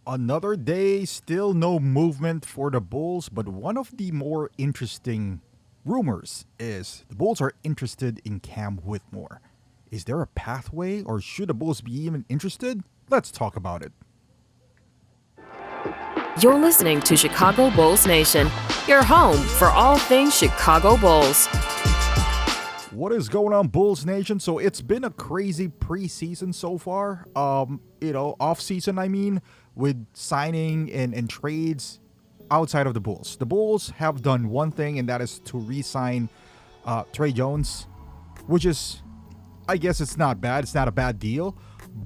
Another day, still no movement for the Bulls, but one of the more interesting rumors is the Bulls are interested in Cam Whitmore. Is there a pathway, or should the Bulls be even interested? Let's talk about it. You're listening to Chicago Bulls Nation, your home for all things Chicago Bulls. What is going on, Bulls Nation? So it's been a crazy preseason so far. Off season, with signing and trades outside of the Bulls. The Bulls have done one thing, and that is to re-sign Trey Jones, which is, I guess it's not bad. It's not a bad deal.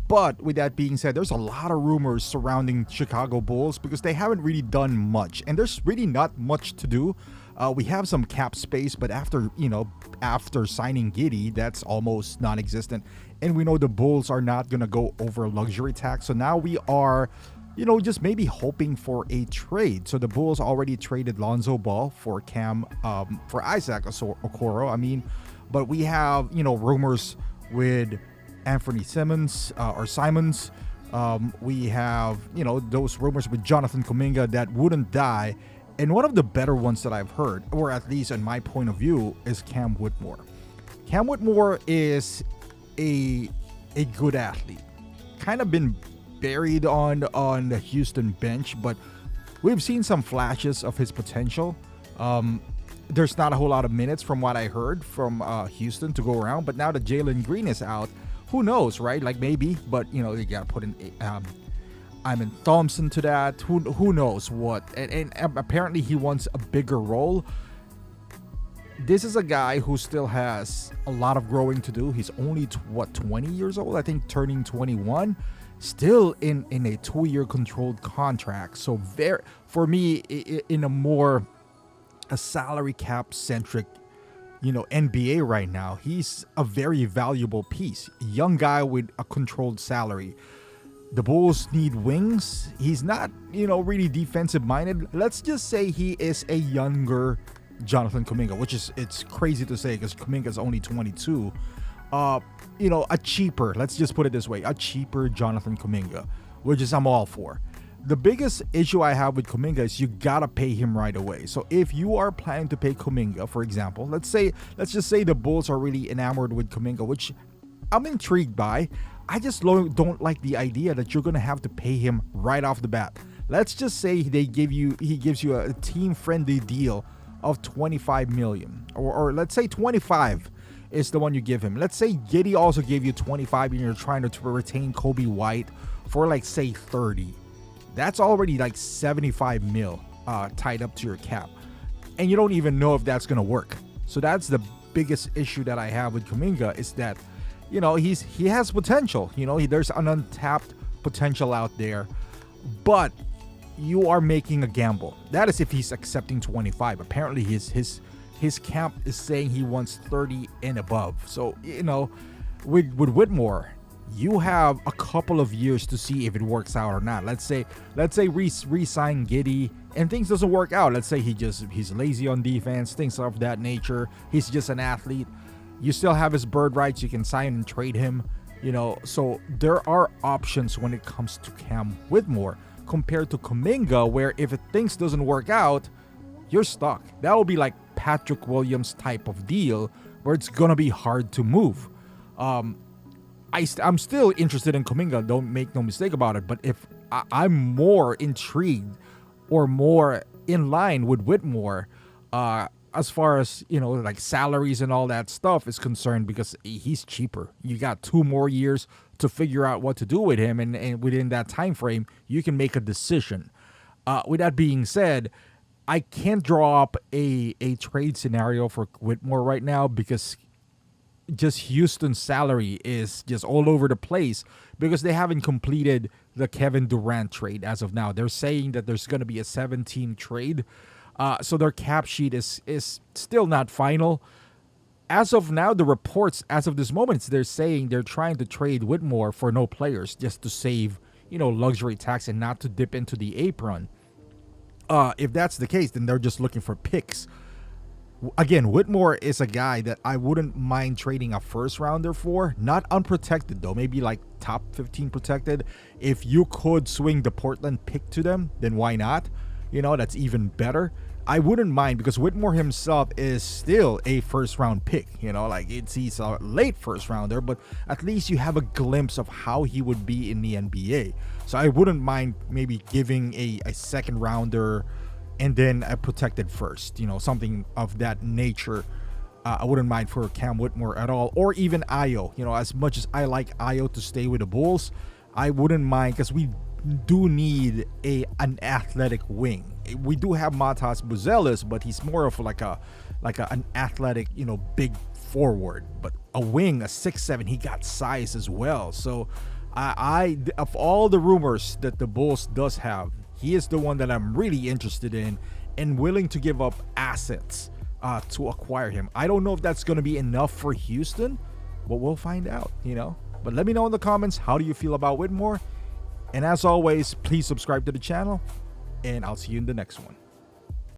But with that being said, there's a lot of rumors surrounding Chicago Bulls because they haven't really done much, and there's really not much to do. We have some cap space, but after signing Giddey, that's almost non-existent. And we know the Bulls are not going to go over luxury tax. So now we are, just maybe hoping for a trade. So the Bulls already traded Lonzo Ball for for Isaac Okoro. But we have, rumors with Anthony Simons. We have, those rumors with Jonathan Kuminga that wouldn't die. And one of the better ones that I've heard, or at least in my point of view, is Cam Whitmore. Cam Whitmore is a good athlete. Kind of been buried on the Houston bench, but we've seen some flashes of his potential. There's not a whole lot of minutes from what I heard from Houston to go around, but now that Jalen Green is out, who knows, right? Like maybe, but you got to put in Iman Thompson to that. Who knows what? And apparently he wants a bigger role. This is a guy who still has a lot of growing to do. He's only 20 years old, I think, turning 21. Still in a 2-year controlled contract. So for me, in a salary cap centric, NBA right now, he's a very valuable piece. Young guy with a controlled salary. The Bulls need wings. He's not, really defensive minded. Let's just say he is a younger Jonathan Kuminga, which is, it's crazy to say because Kuminga is only 22. A cheaper, let's just put it this way, a cheaper Jonathan Kuminga, which is I'm all for. The biggest issue I have with Kuminga is you gotta pay him right away. So if you are planning to pay Kuminga, for example, let's just say the Bulls are really enamored with Kuminga, which I'm intrigued by. I just don't like the idea that you're gonna have to pay him right off the bat. Let's just say he gives you a team-friendly deal of $25 million, or let's say 25 is the one you give him. Let's say Giddey also gave you 25 and you're trying to retain Kobe White for like say 30. That's already like 75 mil tied up to your cap, and you don't even know if that's gonna work. So that's the biggest issue that I have with Kuminga is that, he has potential. There's an untapped potential out there, but you are making a gamble. That is if he's accepting 25. Apparently his camp is saying he wants 30 and above. So, with Whitmore, you have a couple of years to see if it works out or not. Let's say re-sign Giddey and things doesn't work out. Let's say he's lazy on defense, things of that nature. He's just an athlete. You still have his bird rights. You can sign and trade him. So there are options when it comes to Cam Whitmore compared to Kuminga, where if things doesn't work out, you're stuck. That will be like Patrick Williams type of deal where it's gonna be hard to move. I'm still interested in Kuminga, don't make no mistake about it, but if I'm more intrigued or more in line with Whitmore as far as, like salaries and all that stuff is concerned, because he's cheaper. You got 2 more years to figure out what to do with him, and within that time frame, you can make a decision. With that being said, I can't draw up a trade scenario for Whitmore right now because just Houston's salary is just all over the place because they haven't completed the Kevin Durant trade as of now. They're saying that there's going to be a 7-team trade. So their cap sheet is still not final. As of now, the reports, as of this moment, they're saying they're trying to trade Whitmore for no players just to save, luxury tax and not to dip into the apron. If that's the case, then they're just looking for picks. Again, Whitmore is a guy that I wouldn't mind trading a first rounder for. Not unprotected though, maybe like top 15 protected. If you could swing the Portland pick to them, then why not? That's even better. I wouldn't mind, because Whitmore himself is still a first round pick. Like he's a late first rounder, but at least you have a glimpse of how he would be in the NBA. So I wouldn't mind maybe giving a second rounder and then a protected first, something of that nature. I wouldn't mind for Cam Whitmore at all, or even Ayo. As much as I like Ayo to stay with the Bulls, I wouldn't mind, because we do need an athletic wing. We do have Matas Buzelis, but he's more of an athletic, big forward. But a wing, a 6'7", he got size as well. So I of all the rumors that the Bulls does have, he is the one that I'm really interested in and willing to give up assets to acquire him. I don't know if that's going to be enough for Houston, but we'll find out, But let me know in the comments, how do you feel about Whitmore? And as always, please subscribe to the channel, and I'll see you in the next one.